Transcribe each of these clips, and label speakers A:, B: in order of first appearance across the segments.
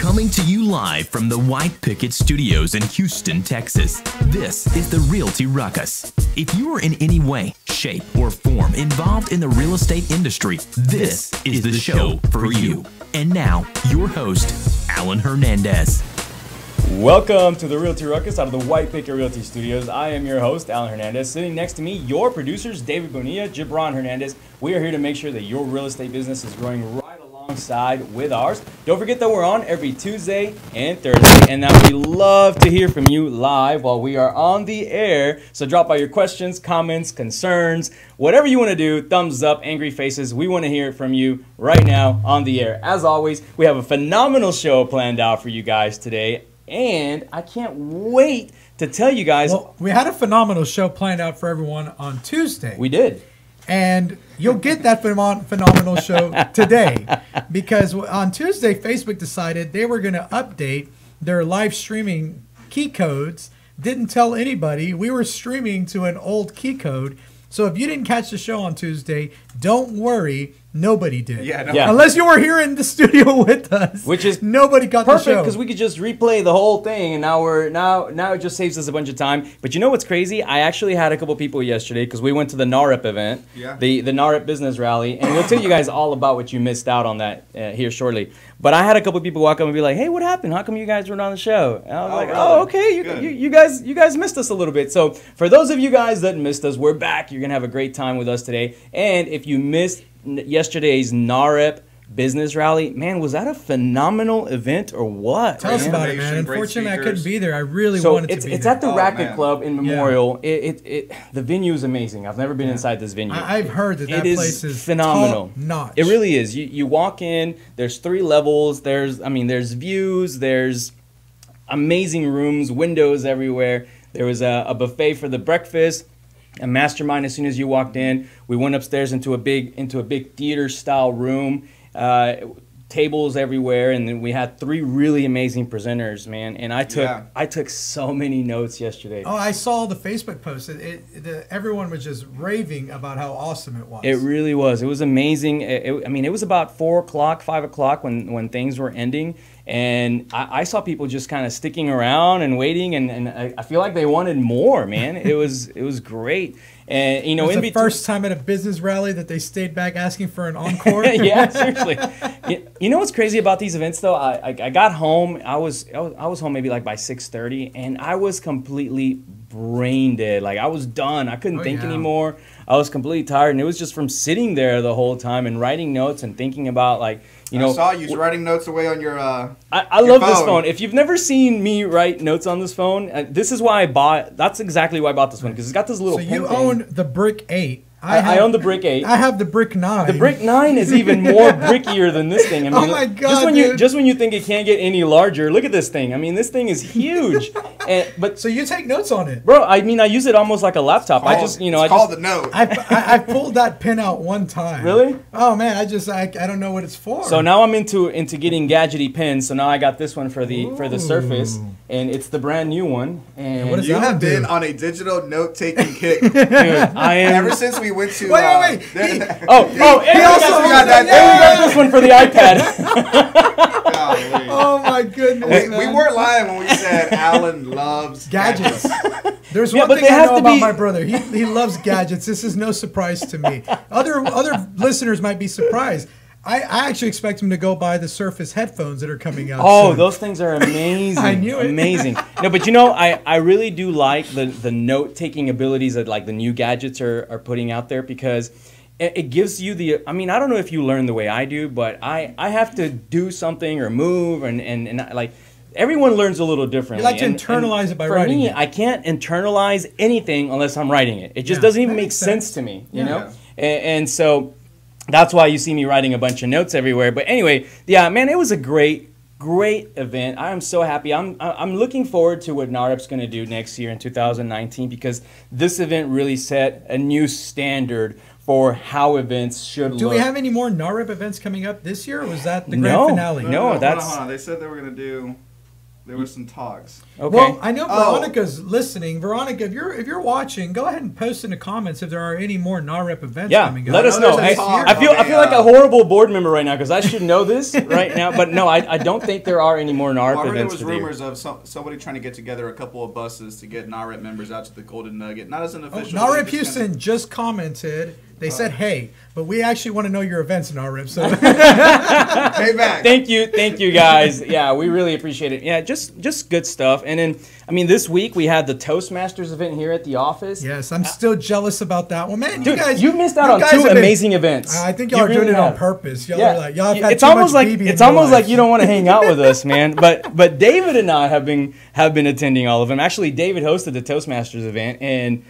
A: Coming to you live from the White Picket Studios in Houston, Texas, this is the Realty Ruckus. If you are in any way, shape, or form involved in the real estate industry, this is the show for you. And now, your host, Alan Hernandez.
B: Welcome to the Realty Ruckus out of the White Picket Realty Studios. I am your host, Alan Hernandez. Sitting next to me, your producers, David Bonilla, Gibran Hernandez. We are here to make sure that your real estate business is growing right alongside with ours. Don't forget that we're on every Tuesday and Thursday, and that we love to hear from you live while we are on the air. So drop by your questions, comments, concerns, whatever you want to do, thumbs up, angry faces. We want to hear it from you right now on the air. As always, we have a phenomenal show planned out for you guys today. And I can't wait to tell you guys.
C: Well, we had a phenomenal show planned out for everyone on Tuesday.
B: We did.
C: And you'll get that phenomenal show today. Because on Tuesday, Facebook decided they were going to update their live streaming key codes. Didn't tell anybody. We were streaming to an old key code. So if you didn't catch the show on Tuesday, don't worry. Nobody did.
B: Yeah.
C: Unless you were here in the studio with us.
B: Which is
C: nobody got the show.
B: Perfect, because we could just replay the whole thing, and now it just saves us a bunch of time. But you know what's crazy? I actually had a couple people yesterday because we went to the NAREP event, the NAREP business rally, and we'll tell you guys all about what you missed out on that here shortly. But I had a couple people walk up and be like, "Hey, what happened? How come you guys weren't on the show?" And I was like, really? "Oh, okay, you guys missed us a little bit." So for those of you guys that missed us, we're back. You're gonna have a great time with us today. And if you missed yesterday's NAREP business rally, man, was that a phenomenal event or what?
C: Tell us about it, man. Unfortunately, I couldn't be there. I really wanted to be there.
B: It's at the Racket Club in Memorial. The venue is amazing. I've never been inside this venue.
C: I've heard that place is
B: phenomenal.
C: Top-notch.
B: It really is. You walk in. There's 3 levels. There's views. There's amazing rooms, windows everywhere. There was a buffet for the breakfast. A mastermind as soon as you walked in. We went upstairs into a big theater style room, tables everywhere, and then we had 3 really amazing presenters, man. And I took so many notes yesterday.
C: Oh, I saw the Facebook post. Everyone was just raving about how awesome it was.
B: It really was. It was amazing. It was about 4 o'clock, 5 o'clock when things were ending. And I saw people just kind of sticking around and waiting, and I feel like they wanted more, man. It was great. And
C: it was the first time at a business rally that they stayed back asking for an encore.
B: Yeah, seriously. You know what's crazy about these events though? I got home. I was home maybe like by 6:30, and I was completely brain dead. Like I was done. I couldn't think anymore. I was completely tired, and it was just from sitting there the whole time and writing notes and thinking about I
D: saw you writing notes away on your
B: I love this phone. If you've never seen me write notes on this phone, this is why I bought. That's exactly why I bought this one, because it's got this little.
C: So you own the Brick 8.
B: I own the Brick 8.
C: I have the Brick 9.
B: The Brick 9 is even more brickier than this thing. I mean,
C: oh my God!
B: Just when you think it can't get any larger, look at this thing. I mean, this thing is huge.
C: So you take notes on it,
B: bro? I mean, I use it almost like a laptop.
D: It's called the note.
C: I pulled that pin out one time.
B: Really?
C: Oh man, I don't know what it's for.
B: So now I'm into getting gadgety pins. So now I got this one for the Surface, and it's the brand new one. And
C: what does
D: you
C: that
D: have
C: do?
D: Been on a digital note taking kick.
B: Dude, I am.
D: Ever since we went to.
C: Wait.
B: And we got this one for the iPad.
C: Oh my goodness!
D: We weren't lying when we said Alan loves gadgets.
C: There's one thing I know about my brother. He loves gadgets. This is no surprise to me. Other listeners might be surprised. I actually expect him to go buy the Surface headphones that are coming out soon.
B: Those things are amazing.
C: I knew it.
B: Amazing. No, but I really do like the note-taking abilities that the new gadgets are putting out there, because it gives you I don't know if you learn the way I do, but I have to do something or move, and everyone learns a little differently.
C: You like to internalize it by writing it.
B: For me, I can't internalize anything unless I'm writing it. It just doesn't even make sense to me, you know? And so that's why you see me writing a bunch of notes everywhere. But anyway, yeah, man, it was a great event. I am so happy. I'm looking forward to what NAREP's going to do next year in 2019, because this event really set a new standard for how events should look.
C: Do we have any more NAREP events coming up this year, or was that the grand finale?
B: No,
D: hold on. They said they were going to do There were some talks.
B: Okay.
C: Well, I know Veronica's listening. Veronica, if you're watching, go ahead and post in the comments if there are any more NAREP events coming up.
B: Let us know.
D: Hey,
B: I feel like a horrible board member right now because I should know this right now. But no, I don't think there are any more NAREP events.
D: There was rumors of somebody trying to get together a couple of buses to get NAREP members out to the Golden Nugget. Not as an official.
C: NAREP Houston just commented. They said, hey, but we actually want to know your events in NAREP. So
D: payback.
B: Thank you guys. Yeah, we really appreciate it. Yeah, just good stuff. And then, I mean, this week we had the Toastmasters event here at the office.
C: Yes, I'm still jealous about that one. Man,
B: dude, you missed out on two amazing events.
C: I think y'all are doing it on purpose. Y'all are like, y'all have had
B: it's
C: too
B: almost
C: much
B: like
C: BB in
B: it's
C: your
B: almost
C: life.
B: like you don't want to hang out with us, man. But David and I have been attending all of them. Actually, David hosted the Toastmasters event, and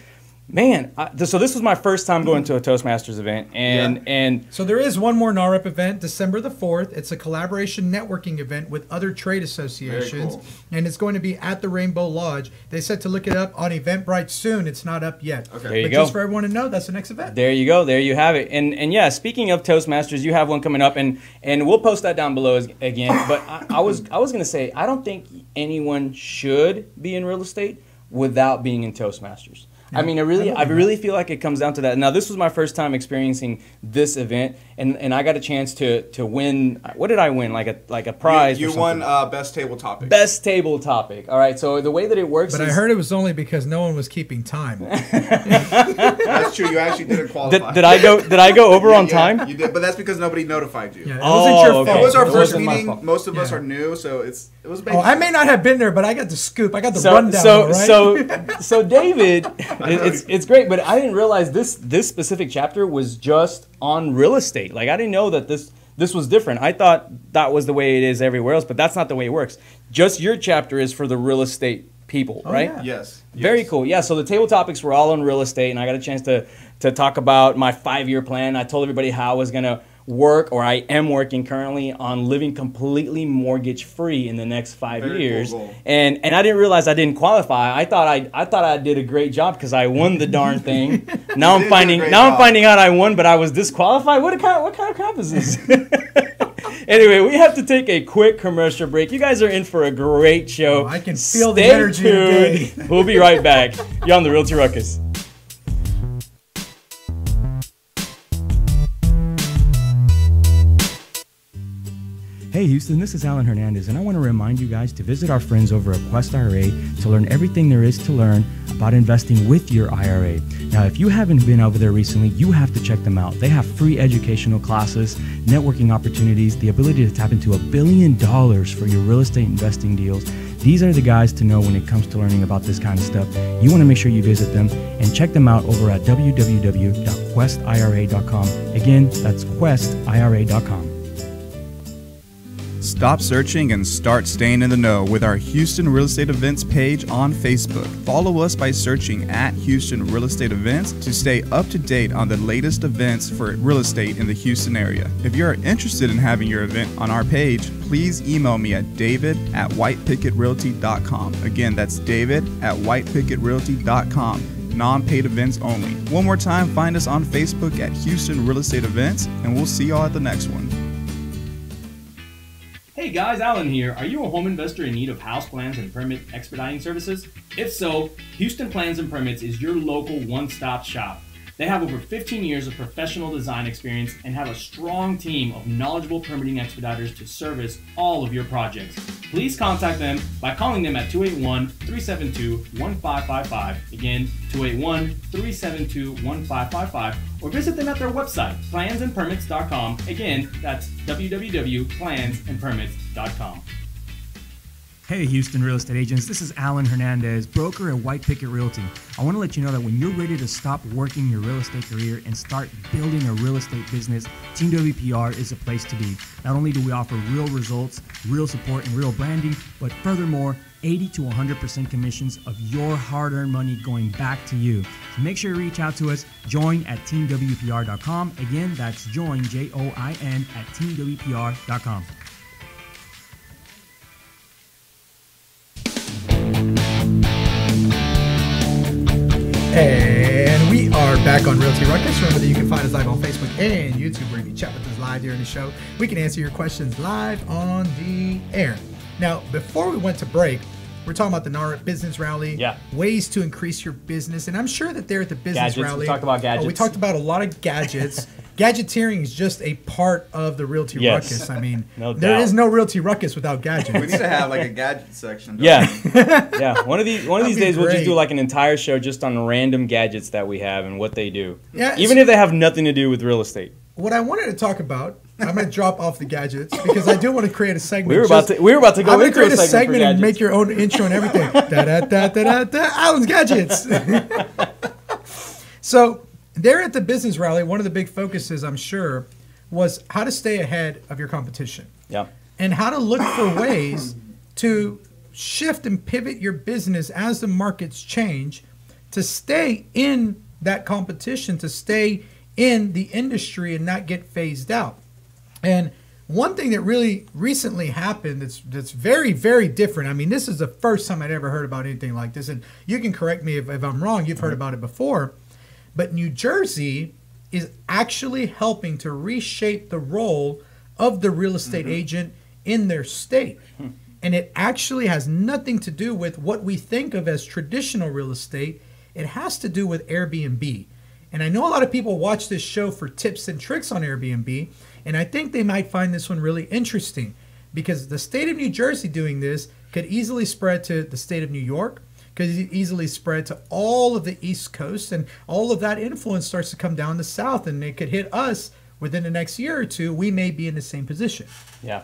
B: man, so this was my first time going to a Toastmasters event, and
C: so there is one more NAREP event, December the 4th. It's a collaboration networking event with other trade associations,
D: cool.
C: and it's going to be at the Rainbow Lodge. They said to look it up on Eventbrite soon. It's not up yet.
D: Okay.
B: There you
C: but
B: go.
C: Just for everyone to know, that's the next event.
B: There you go. There you have it. And yeah, speaking of Toastmasters, you have one coming up, and we'll post that down below again. But I was going to say, I don't think anyone should be in real estate without being in Toastmasters.
C: Yeah,
B: I mean, I really feel like it comes down to that. Now, this was my first time experiencing this event, and I got a chance to win. What did I win? Like a prize?
D: You won best table topic.
B: Best table topic. All right. So the way that it works.
C: But I heard it was only because no one was keeping time.
D: That's true. You actually didn't qualify.
B: Did I go over on time?
D: You did, but that's because nobody notified you.
C: Yeah, it wasn't your fault.
D: It was our
B: It
D: first
B: wasn't my
D: meeting.
B: fault.
D: Most of us are new, so it was.
C: Oh, I may not have been there, but I got the scoop. I got the rundown. All right?
B: So David, it's great. But I didn't realize this specific chapter was just on real estate. Like, I didn't know that this was different. I thought that was the way it is everywhere else, but that's not the way it works. Just your chapter is for the real estate people, right?
C: Yeah.
D: Yes.
B: Very cool. Yeah, so the table topics were all on real estate, and I got a chance to talk about my 5-year plan. I told everybody how I was going to work, or I am working currently on living completely mortgage free in the next 5 years.
D: Cool goal.
B: And I didn't realize I didn't qualify. I thought I did a great job because I won the darn thing. Now I'm finding out I won, but I was disqualified. What kind of crap is this? Anyway, we have to take a quick commercial break. You guys are in for a great show.
C: I can feel the energy today.
B: We'll be right back. You're on the Realty Ruckus. Hey Houston, this is Alan Hernandez, and I want to remind you guys to visit our friends over at Quest IRA to learn everything there is to learn about investing with your IRA. Now, if you haven't been over there recently, you have to check them out. They have free educational classes, networking opportunities, the ability to tap into $1 billion for your real estate investing deals. These are the guys to know when it comes to learning about this kind of stuff. You want to make sure you visit them and check them out over at www.questira.com. Again, that's questira.com.
E: Stop searching and start staying in the know with our Houston Real Estate Events page on Facebook. Follow us by searching at Houston Real Estate Events to stay up to date on the latest events for real estate in the Houston area. If you're interested in having your event on our page, please email me at david@whitepicketrealty.com. Again, that's david@whitepicketrealty.com. Non-paid events only. One more time, find us on Facebook at Houston Real Estate Events, and we'll see y'all at the next one.
B: Hey guys, Alan here. Are you a home investor in need of house plans and permit expediting services? If so, Houston Plans and Permits is your local one-stop shop. They have over 15 years of professional design experience and have a strong team of knowledgeable permitting expediters to service all of your projects. Please contact them by calling them at 281-372-1555. Again, 281-372-1555. Or visit them at their website, plansandpermits.com. Again, that's www.plansandpermits.com. Hey Houston real estate agents, this is Alan Hernandez, broker at White Picket Realty. I want to let you know that when you're ready to stop working your real estate career and start building a real estate business, Team WPR is a place to be. Not only do we offer real results, real support, and real branding, but furthermore, 80 to 100% commissions of your hard-earned money going back to you. So make sure you reach out to us. Join at teamwpr.com. Again, that's join, Join, at teamwpr.com.
C: And we are back on Realty Ruckus. Remember that you can find us live on Facebook and YouTube, where you can chat with us live during the show. We can answer your questions live on the air. Now, before we went to break, we're talking about the NAR Business Rally,
B: Yeah.
C: ways to increase your business. And I'm sure that there at the Business
B: Gadgets.
C: Rally.
B: We talked about gadgets.
C: We talked about a lot of gadgets. Gadgeteering is just a part of the Realty
B: Yes.
C: Ruckus. I mean,
B: No
C: there
B: doubt.
C: is no Realty Ruckus without gadgets.
D: We need to have like a gadget section.
B: Yeah, yeah. One of these
C: That'd be
B: days we'll just
C: great.
B: do like an entire show just on random gadgets that we have and what they do.
C: Yeah,
B: Even if they have nothing to do with real estate.
C: What I wanted to talk about, I'm going to drop off the gadgets because I do want to create a segment.
B: We were about to go
C: I'm going to
B: into
C: create a
B: segment for
C: segment and
B: gadgets.
C: make your own intro and everything. Da-da-da-da-da-da, Alan's Gadgets. So there at the Business Rally, one of the big focuses, I'm sure, was how to stay ahead of your competition.
B: Yeah.
C: And how to look for ways to shift and pivot your business as the markets change to stay in that competition, to stay in the industry and not get phased out. And one thing that really recently happened that's very, very different. I mean, this is the first time I'd ever heard about anything like this. And you can correct me if I'm wrong. You've heard about it before. But New Jersey is actually helping to reshape the role of the real estate agent in their state. And it actually has nothing to do with what we think of as traditional real estate. It has to do with Airbnb. And I know a lot of people watch this show for tips and tricks on Airbnb, and I think they might find this one really interesting because the state of New Jersey doing this could easily spread to the state of New York, could easily spread to all of the East Coast, and all of that influence starts to come down the South, and it could hit us within the next year or two. We may be in the same position.
B: Yeah,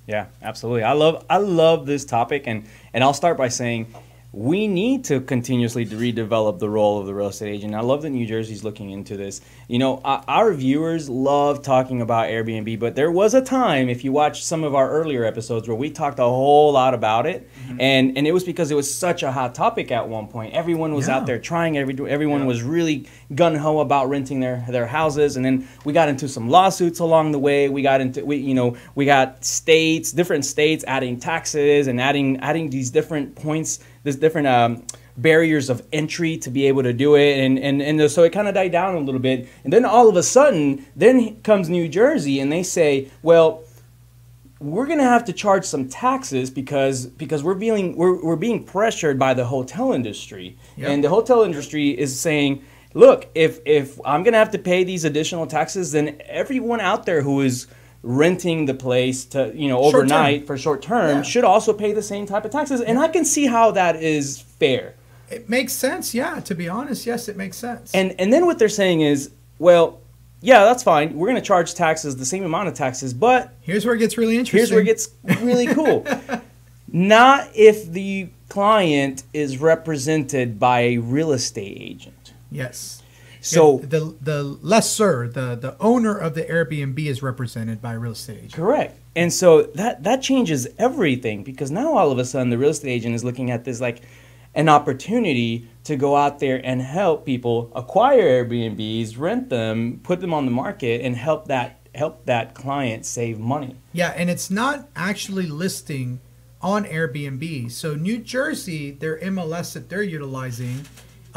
B: yeah, absolutely. I love this topic, and I'll start by saying we need to continuously redevelop the role of the real estate agent. I love that New Jersey's looking into this. You know, our viewers love talking about Airbnb, but there was a time, if you watch some of our earlier episodes, where we talked a whole lot about it, and it was because it was such a hot topic at one point. Everyone was out there trying, everyone was really gung-ho about renting their houses, and then we got into some lawsuits along the way. We got different states adding taxes and adding these different points, this different barriers of entry to be able to do it, and so it kind of died down a little bit. And then all of a sudden, then comes New Jersey, and they say, well, we're going to have to charge some taxes because we're being pressured by the hotel industry.
C: Yep.
B: And the hotel industry is saying, look, if I'm going to have to pay these additional taxes, then everyone out there who is renting the place to, overnight for short term should also pay the same type of taxes. And I can see how that is fair.
C: It makes sense, yeah. To be honest, yes, it makes sense.
B: And then what they're saying is, well, yeah, that's fine. We're going to charge taxes, the same amount of taxes, but
C: here's where it gets really interesting.
B: here's where it gets really cool. Not if the client is represented by a real estate agent.
C: Yes.
B: So
C: the lessor, the owner of the Airbnb is represented by a real estate agent.
B: correct. And so that changes everything, because now all of a sudden the real estate agent is looking at this like an opportunity to go out there and help people acquire Airbnbs, rent them, put them on the market, and help that client save money.
C: Yeah, and it's not actually listing on Airbnb. So New Jersey, their MLS that they're utilizing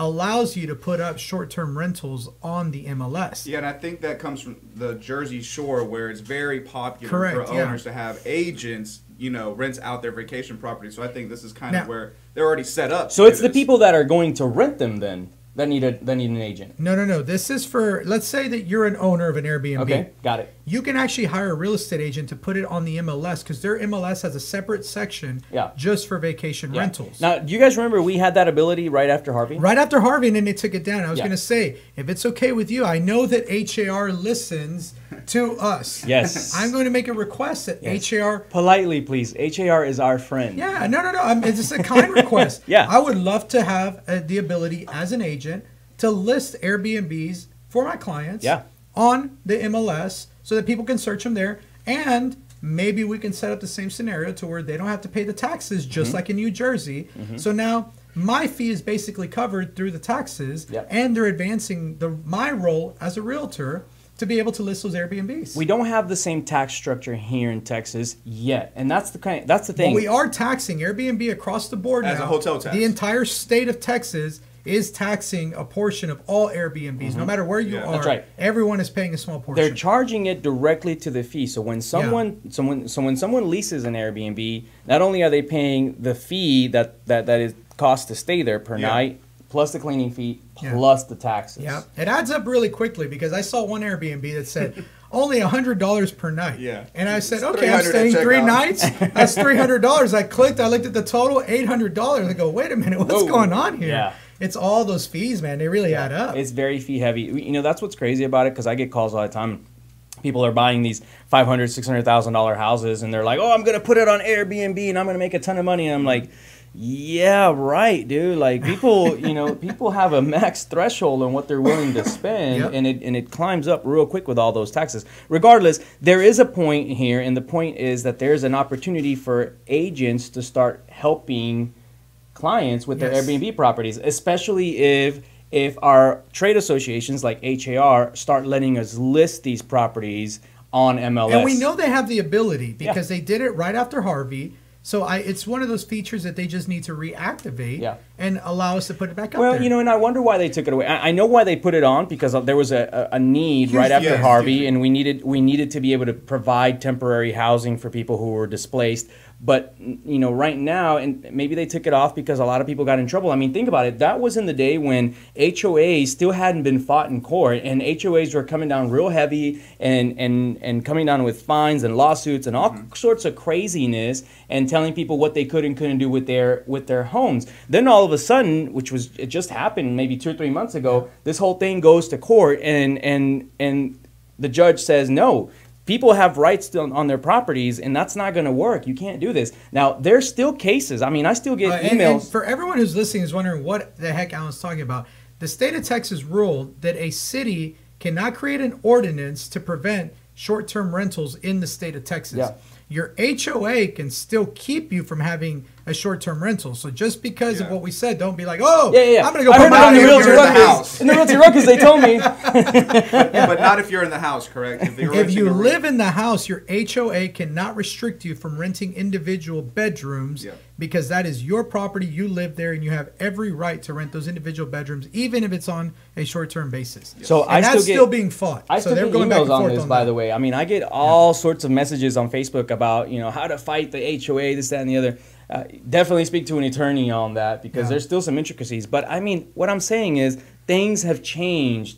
C: allows you to put up short-term rentals on the MLS.
D: Yeah, and I think that comes from the Jersey Shore, where it's very popular
C: Correct,
D: for
C: yeah.
D: owners to have agents, rent out their vacation property. So I think this is kind
C: Now-
D: of where they're already set up.
B: So
D: to
B: it's
D: do
B: the
D: this.
B: people that are going to rent them then that need an agent.
C: No. This is for, let's say that you're an owner of an Airbnb.
B: Okay, got it.
C: You can actually hire a real estate agent to put it on the MLS because their MLS has a separate section just for vacation
B: Yeah.
C: rentals.
B: Now, do you guys remember we had that ability right after Harvey?
C: Right after Harvey, and then they took it down. I was
B: Yeah.
C: going to say, if it's okay with you, I know that HAR listens to us.
B: Yes.
C: I'm going to make a request that
B: Yes.
C: HAR.
B: Politely, please. HAR is our friend.
C: Yeah, no. It's just a kind request.
B: Yeah.
C: I would love to have the ability as an agent to list Airbnbs for my clients on the MLS so that people can search them there. And maybe we can set up the same scenario to where they don't have to pay the taxes just like in New Jersey. So now my fee is basically covered through the taxes, and they're advancing my role as a realtor to be able to list those Airbnbs.
B: We don't have the same tax structure here in Texas yet, and that's the thing.
C: But we are taxing Airbnb across the board
D: As
C: now.
D: a hotel tax.
C: The entire state of Texas is taxing a portion of all Airbnbs, no matter where you are.
B: That's right.
C: Everyone is paying a small portion.
B: They're charging it directly to the fee. So when when someone leases an Airbnb, not only are they paying the fee that is cost to stay there per night, plus the cleaning fee, plus the taxes.
C: Yeah, it adds up really quickly because I saw one Airbnb that said only $100 per night.
D: Yeah.
C: And I said,
D: It's
C: okay, I'm
D: $300
C: staying
D: at
C: 3
D: checkout.
C: nights. That's $300. I clicked, I looked at the total, $800. I go, wait a minute, what's going on here?
B: Yeah.
C: It's all those fees, man. They really add up.
B: It's very fee heavy. You know, that's what's crazy about it, because I get calls all the time. People are buying these $500,000, $600,000 houses, and they're like, oh, I'm going to put it on Airbnb and I'm going to make a ton of money. And I'm like, yeah, right, dude. Like, people, people have a max threshold on what they're willing to spend, and it climbs up real quick with all those taxes. Regardless, there is a point here, and the point is that there's an opportunity for agents to start helping clients with their Airbnb properties, especially if our trade associations like HAR start letting us list these properties on MLS.
C: And we know they have the ability because they did it right after Harvey. So it's one of those features that they just need to reactivate and allow us to put it back up there.
B: Well, and I wonder why they took it away. I know why they put it on, because there was a need right after Harvey, and we needed to be able to provide temporary housing for people who were displaced. But, right now, and maybe they took it off because a lot of people got in trouble. I mean, think about it. That was in the day when HOAs still hadn't been fought in court, and HOAs were coming down real heavy and coming down with fines and lawsuits and all sorts of craziness, and telling people what they could and couldn't do with their homes. Then all of a sudden, it just happened maybe 2 or 3 months ago, this whole thing goes to court, and the judge says no. People have rights on their properties, and that's not going to work. You can't do this. Now, there's still cases. I mean, I still get emails.
C: And for everyone who's listening is wondering what the heck Alan's talking about, the state of Texas ruled that a city cannot create an ordinance to prevent short-term rentals in the state of Texas.
B: Yeah.
C: Your HOA can still keep you from having a short-term rental. So just because of what we said, don't be like, oh, I'm going to go
B: I
C: put
B: heard
C: my
B: it on the Realty
D: in the
B: Ruckus.
D: house.
B: In the Realty Ruckus, they told me.
D: But not if you're in the house, correct?
C: If you live in the house, your HOA cannot restrict you from renting individual bedrooms because that is your property. You live there, and you have every right to rent those individual bedrooms, even if it's on a short-term basis.
B: So
C: and that's still being fought.
B: I still get emails on this, by the way. I mean, I get all sorts of messages on Facebook about how to fight the HOA, this, that, and the other. Definitely speak to an attorney on that, because there's still some intricacies. But I mean, what I'm saying is things have changed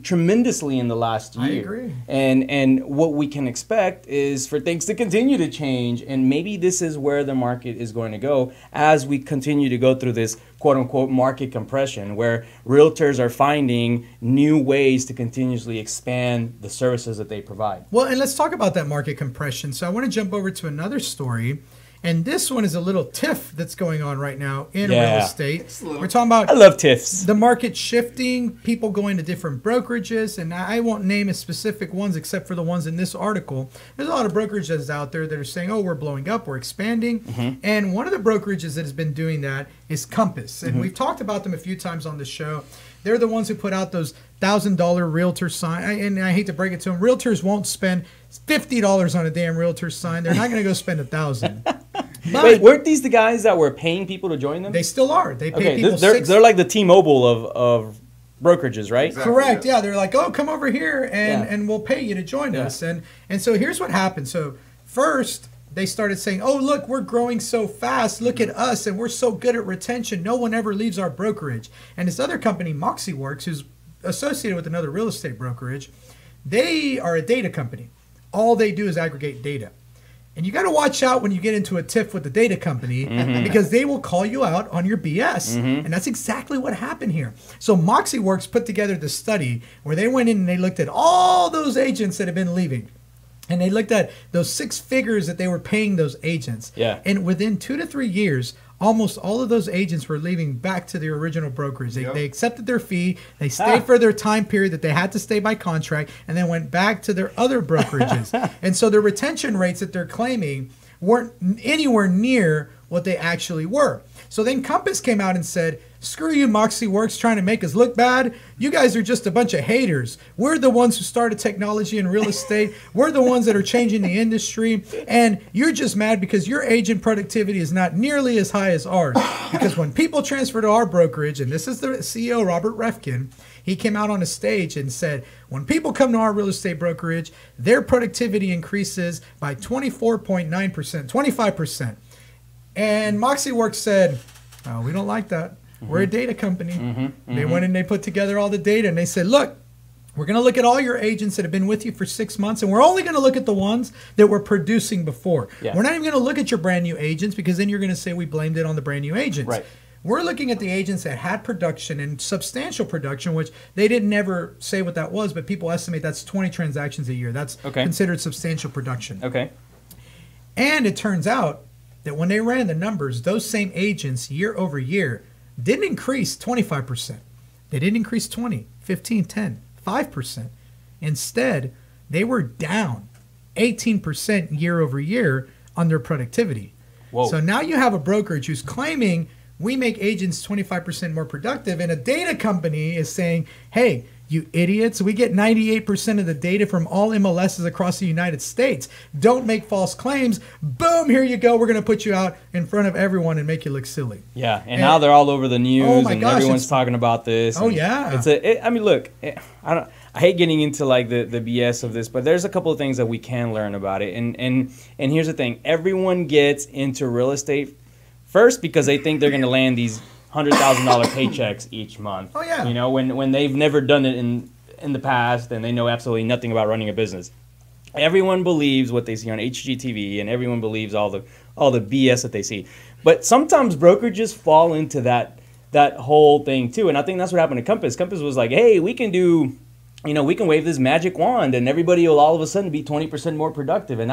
B: tremendously in the last year.
C: I agree.
B: And what we can expect is for things to continue to change, and maybe this is where the market is going to go as we continue to go through this quote-unquote market compression, where realtors are finding new ways to continuously expand the services that they provide.
C: Well, and let's talk about that market compression. So I want to jump over to another story. And this one is a little tiff that's going on right now in real estate. We're talking about
B: I love tiffs.
C: The market shifting, people going to different brokerages, and I won't name specific ones except for the ones in this article. There's a lot of brokerages out there that are saying, oh, we're blowing up, we're expanding. And one of the brokerages that has been doing that is Compass. And we've talked about them a few times on the show. They're the ones who put out those $1,000 realtor sign. And I hate to break it to them, realtors won't spend $50 on a damn realtor sign. They're not going to go spend $1,000.
B: Wait, weren't these the guys that were paying people to join them?
C: They still are. They pay people
B: they're like the T-Mobile of brokerages, right?
D: Exactly,
C: Correct. Yeah, they're like, oh, come over here and we'll pay you to join us. And so here's what happened. So first, they started saying, oh, look, we're growing so fast. Look at us, and we're so good at retention. No one ever leaves our brokerage. And this other company, MoxieWorks, who's associated with another real estate brokerage, they are a data company. All they do is aggregate data. And you got to watch out when you get into a tiff with the data company because they will call you out on your BS. And that's exactly what happened here. So MoxieWorks put together the study where they went in and they looked at all those agents that have been leaving. And they looked at those 6 figures that they were paying those agents.
B: Yeah.
C: And within 2 to 3 years, almost all of those agents were leaving back to their original brokerage. They accepted their fee. They stayed for their time period that they had to stay by contract, and then went back to their other brokerages. And so the retention rates that they're claiming weren't anywhere near what they actually were. So then Compass came out and said, screw you, Moxie Works, trying to make us look bad. You guys are just a bunch of haters. We're the ones who started technology and real estate. We're the ones that are changing the industry. And you're just mad because your agent productivity is not nearly as high as ours. Because when people transfer to our brokerage, and this is the CEO, Robert Refkin, he came out on a stage and said, when people come to our real estate brokerage, their productivity increases by 24.9%, 25%. And Moxie Works said, oh, we don't like that. We're a data company. They went and they put together all the data and they said, look, we're going to look at all your agents that have been with you for 6 months, and we're only going to look at the ones that were producing before.
B: Yeah.
C: We're not even going to look at your brand new agents, because then you're going to say we blamed it on the brand new agents.
B: Right.
C: We're looking at the agents that had production and substantial production, which they didn't never say what that was, but people estimate that's 20 transactions a year. That's considered substantial production.
B: Okay.
C: And it turns out that when they ran the numbers, those same agents year over year didn't increase 25%. They didn't increase 20, 15, 10, 5%. Instead, they were down 18% year over year on their productivity.
B: Whoa.
C: So now you have a brokerage who's claiming we make agents 25% more productive, and a data company is saying, hey, you idiots, we get 98% of the data from all MLSs across the United States. Don't make false claims. Boom, here you go. We're going to put you out in front of everyone and make you look silly.
B: Yeah, and now they're all over the news,
C: oh my
B: and
C: gosh,
B: everyone's talking about this.
C: Oh,
B: and
C: yeah.
B: I mean, look, I hate getting into like the BS of this, but there's a couple of things that we can learn about it. And here's the thing. Everyone gets into real estate first because they think they're going to land these $100,000 paychecks each month.
C: Oh, yeah.
B: You know, when they've never done it in the past, and they know absolutely nothing about running a business. Everyone believes what they see on HGTV, and everyone believes all the BS that they see. But sometimes brokerages fall into that whole thing too. And I think that's what happened to Compass. Compass was like, hey, we can wave this magic wand and everybody will all of a sudden be 20% more productive. And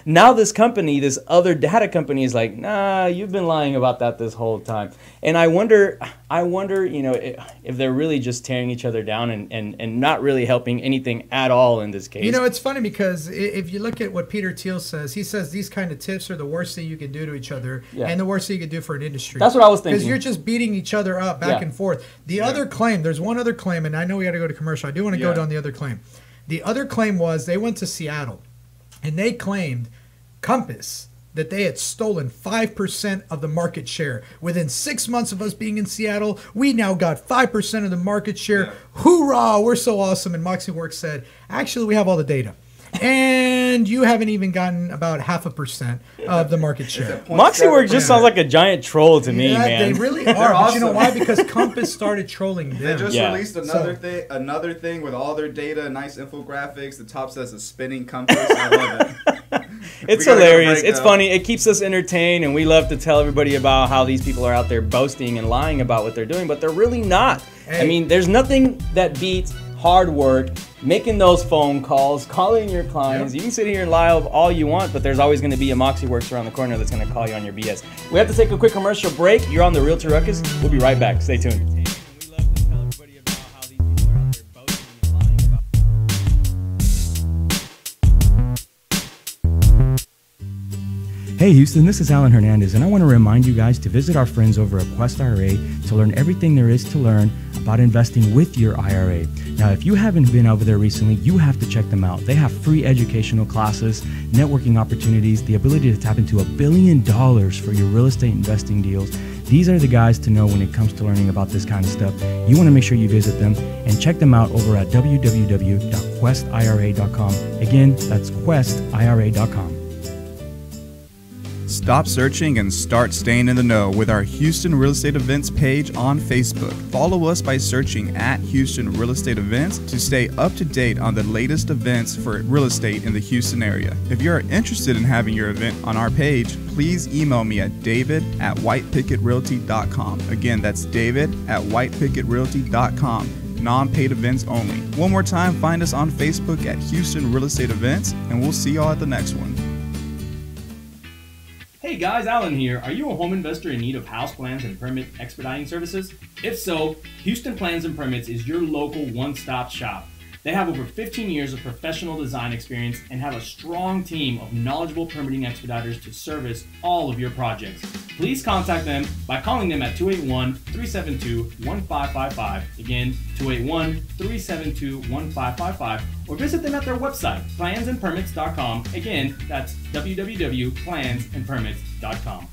B: now this company, this other data company is like, nah, you've been lying about that this whole time. And I wonder, if they're really just tearing each other down and not really helping anything at all in this case.
C: You know, it's funny because if you look at what Peter Thiel says, he says these kind of tips are the worst thing you can do to each other and the worst thing you can do for an industry.
B: That's what I was thinking.
C: Because you're just beating each other up back and forth. The other claim, there's one other claim, and I know we got to go to commercial. I do want to go down the other claim. The other claim was they went to Seattle, and they claimed Compass that they had stolen 5% of the market share. Within 6 months of us being in Seattle, we now got 5% of the market share. Hoorah, we're so awesome. And Moxie Works said, actually, we have all the data. And you haven't even gotten about 0.5% of the market share.
B: Moxie Works just sounds like a giant troll to me, man.
C: They really are. But you know why? Because Compass started trolling them.
D: They just released another thing with all their data, nice infographics. The top says a spinning compass. I love it.
B: It's hilarious. It's funny. It keeps us entertained, and we love to tell everybody about how these people are out there boasting and lying about what they're doing, but they're really not. Hey. I mean, there's nothing that beats hard work, making those phone calls, calling your clients. You can sit here and lie all you want, but there's always going to be a Moxie Works around the corner that's going to call you on your BS. We have to take a quick commercial break. You're on the Realty Ruckus. We'll be right back. Stay tuned. Hey Houston, this is Alan Hernandez, and I want to remind you guys to visit our friends over at Quest IRA to learn everything there is to learn about investing with your IRA. Now, if you haven't been over there recently, you have to check them out. They have free educational classes, networking opportunities, the ability to tap into $1 billion for your real estate investing deals. These are the guys to know when it comes to learning about this kind of stuff. You want to make sure you visit them and check them out over at www.questira.com. Again, that's questira.com.
E: Stop searching and start staying in the know with our Houston Real Estate Events page on Facebook. Follow us by searching at Houston Real Estate Events to stay up to date on the latest events for real estate in the Houston area. If you're interested in having your event on our page, please email me at david@whitepicketrealty.com. Again, that's david@whitepicketrealty.com. Non-paid events only. One more time, find us on Facebook at Houston Real Estate Events, and we'll see y'all at the next one.
B: Hey guys, Alan here. Are you a home investor in need of house plans and permit expediting services? If so, Houston Plans and Permits is your local one-stop shop. They have over 15 years of professional design experience and have a strong team of knowledgeable permitting expediters to service all of your projects. Please contact them by calling them at 281-372-1555. Again, 281-372-1555, or visit them at their website, plansandpermits.com. Again, that's www.plansandpermits.com.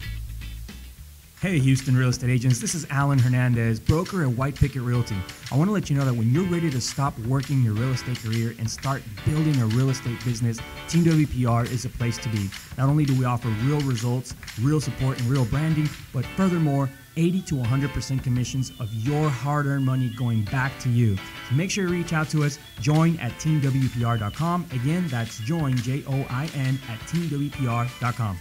F: Hey Houston real estate agents, this is Alan Hernandez, broker at White Picket Realty. I want to let you know that when you're ready to stop working your real estate career and start building a real estate business, Team WPR is the place to be. Not only do we offer real results, real support, and real branding, but furthermore, 80 to 100% commissions of your hard-earned money going back to you. So make sure you reach out to us, join at teamwpr.com. Again, that's join, Join, at teamwpr.com.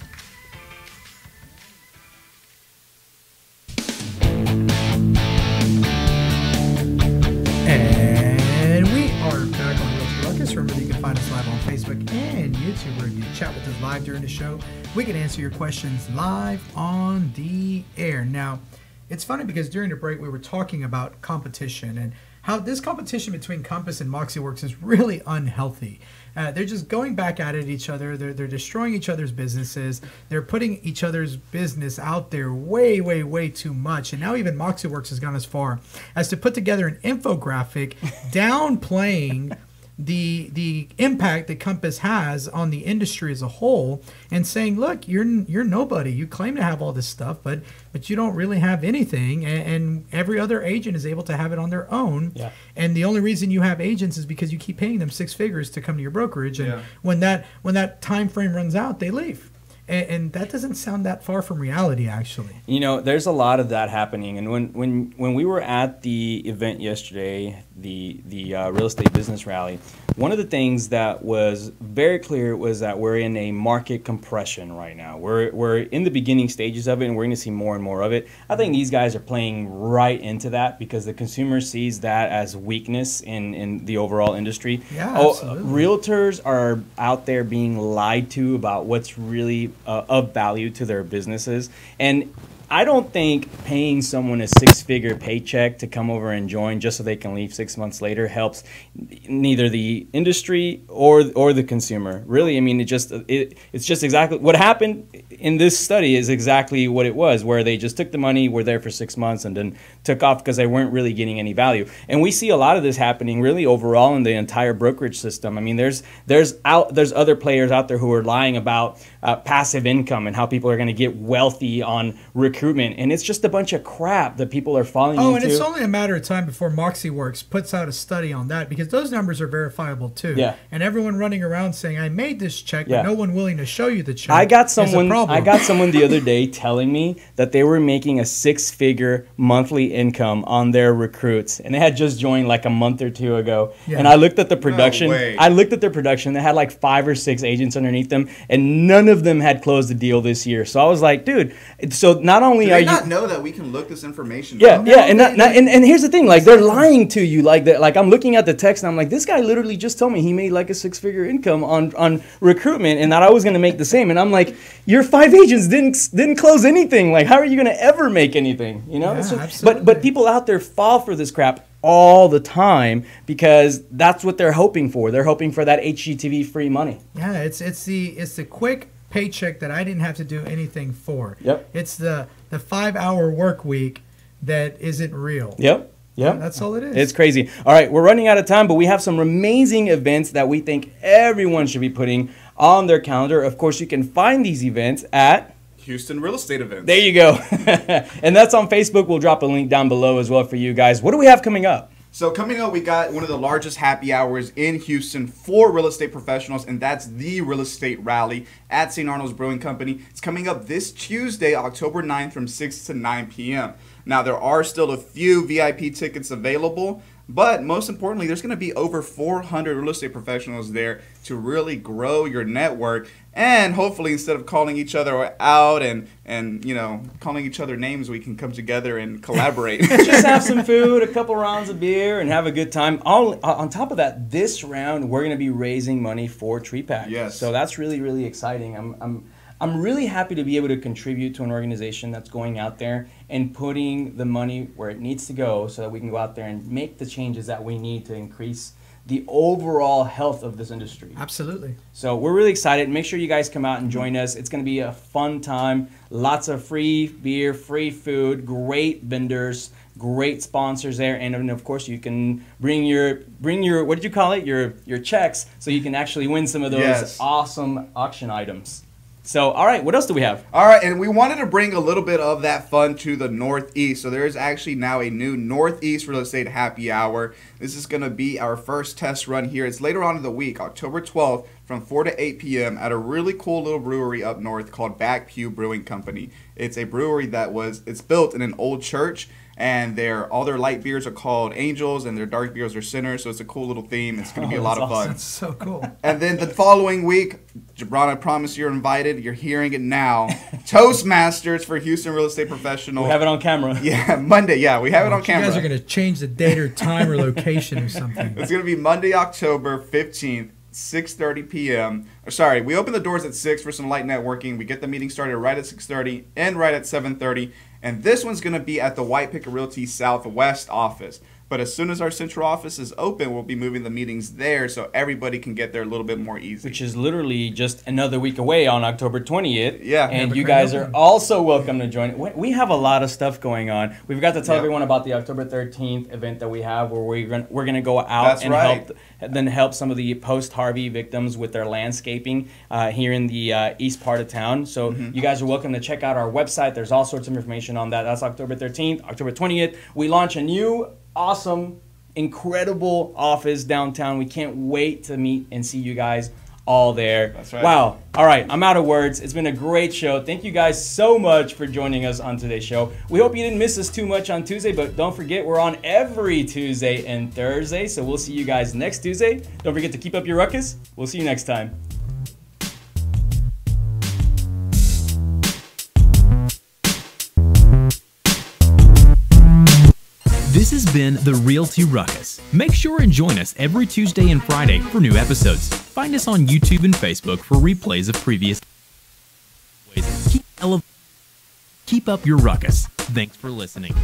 C: And we are back on Realty Ruckus. Remember, you can find us live on Facebook and YouTube, where you chat with us live during the show. We can answer your questions live on the air. Now, it's funny because during the break we were talking about competition and how this competition between Compass and MoxieWorks is really unhealthy. They're just going back at each other. They're destroying each other's businesses. They're putting each other's business out there way, way, way too much. And now even MoxieWorks has gone as far as to put together an infographic downplaying the impact that Compass has on the industry as a whole, and saying, look, you're nobody. You claim to have all this stuff, but you don't really have anything, and every other agent is able to have it on their own.
B: Yeah.
C: And the only reason you have agents is because you keep paying them six figures to come to your brokerage, and when that time frame runs out, they leave. And that doesn't sound that far from reality, actually.
B: You know, there's a lot of that happening. And when we were at the event yesterday, the real estate business rally, one of the things that was very clear was that we're in a market compression right now. We're in the beginning stages of it, and we're going to see more and more of it. I think these guys are playing right into that because the consumer sees that as weakness in the overall industry.
C: Yeah, absolutely.
B: Realtors are out there being lied to about what's really of value to their businesses. And I don't think paying someone a six-figure paycheck to come over and join just so they can leave 6 months later helps neither the industry or the consumer. Really, I mean, it's just exactly what happened in this study is exactly what it was, where they just took the money, were there for 6 months, and then took off because they weren't really getting any value. And we see a lot of this happening really overall in the entire brokerage system. I mean, there's other players out there who are lying about passive income and how people are going to get wealthy on recruitment, and it's just a bunch of crap that people are falling into.
C: Oh, and it's only a matter of time before MoxieWorks puts out a study on that, because those numbers are verifiable too.
B: Yeah.
C: And everyone running around saying, I made this check,
B: Yeah.
C: but no one willing to show you the check.
B: I got
C: is a problem.
B: someone the other day telling me that they were making a six-figure monthly income on their recruits, and they had just joined like a month or two ago.
C: Yeah.
B: And I looked at the production.
D: No way.
B: I looked at their production. They had like 5 or 6 agents underneath them, and none of them had closed a deal this year. So I was like, dude. So not only
D: Do
B: are
D: they
B: you
D: not know that we can look this information
B: Yeah,
D: up?
B: yeah, and here's the thing, like they're lying to you, like that. Like I'm looking at the text and I'm like, this guy literally just told me he made like a 6-figure income on recruitment, and that I was going to make the same. And I'm like, your 5 agents didn't close anything. Like, how are you going to ever make anything? You know?
C: Yeah,
B: It's just-
C: absolutely.
B: but people out there fall for this crap all the time because that's what they're hoping for. They're hoping for that HGTV free money.
C: Yeah, it's the quick paycheck that I didn't have to do anything for.
B: Yep.
C: It's the 5-hour work week that isn't real.
B: Yep.
C: Yeah, that's all it is.
B: It's crazy. All right, we're running out of time, but we have some amazing events that we think everyone should be putting on their calendar. Of course, you can find these events at
D: Houston Real Estate Events.
B: There you go. And that's on Facebook. We'll drop a link down below as well for you guys. What do we have coming up?
D: So coming up, we got one of the largest happy hours in Houston for real estate professionals, and that's the Real Estate Rally at St. Arnold's Brewing Company. It's coming up this Tuesday, October 9th from 6 to 9 p.m. Now, there are still a few VIP tickets available, but most importantly, there's going to be over 400 real estate professionals there to really grow your network. And hopefully, instead of calling each other out and you know, calling each other names, we can come together and collaborate.
B: Just have some food, a couple rounds of beer, and have a good time. On top of that, this round, we're going to be raising money for Tree Pack.
D: Yes.
B: So that's really, really exciting. I'm really happy to be able to contribute to an organization that's going out there and putting the money where it needs to go so that we can go out there and make the changes that we need to increase the overall health of this industry.
C: Absolutely.
B: So we're really excited. Make sure you guys come out and join us. It's going to be a fun time. Lots of free beer, free food, great vendors, great sponsors there, and then of course you can bring your what did you call it? Your checks, so you can actually win some of those awesome auction items. So, all right, what else do we have?
D: All right, and we wanted to bring a little bit of that fun to the Northeast. So there is actually now a new Northeast Real Estate Happy Hour. This is going to be our first test run here. It's later on in the week, October 12th, from 4 to 8 p.m. at a really cool little brewery up north called Back Pew Brewing Company. It's a brewery it's built in an old church, and all their light beers are called Angels, and their dark beers are Sinners. So it's a cool little theme. It's going to be a lot of fun.
C: That's so cool.
D: And then the following week, Jabron, I promise you're invited. You're hearing it now. Toastmasters for Houston Real Estate Professionals.
B: We have it on camera.
D: Yeah, Monday. Yeah, we have it on camera.
C: You guys are going to change the date or time or location or something.
D: It's going to be Monday, October 15th. 6:30 p.m. Sorry, we open the doors at 6 for some light networking. We get the meeting started right at 6:30 and right at 7:30. And this one's going to be at the White Picket Realty Southwest office. But as soon as our central office is open, we'll be moving the meetings there so everybody can get there a little bit more easy.
B: Which is literally just another week away on October 20th.
D: Yeah.
B: And you guys are also welcome to join. We have a lot of stuff going on. We've got to tell everyone about the October 13th event that we have, where we're going to go out and help some of the post-Harvey victims with their landscaping here in the east part of town. So you guys are welcome to check out our website. There's all sorts of information on that. That's October 13th. October 20th, we launch a new awesome, incredible office downtown. We can't wait to meet and see you guys all there.
D: That's right.
B: Wow. All right. I'm out of words. It's been a great show. Thank you guys so much for joining us on today's show. We hope you didn't miss us too much on Tuesday, but don't forget we're on every Tuesday and Thursday. So we'll see you guys next Tuesday. Don't forget to keep up your ruckus. We'll see you next time.
A: This has been the Realty Ruckus. Make sure and join us every Tuesday and Friday for new episodes. Find us on YouTube and Facebook for replays of previous. Keep up your ruckus. Thanks for listening.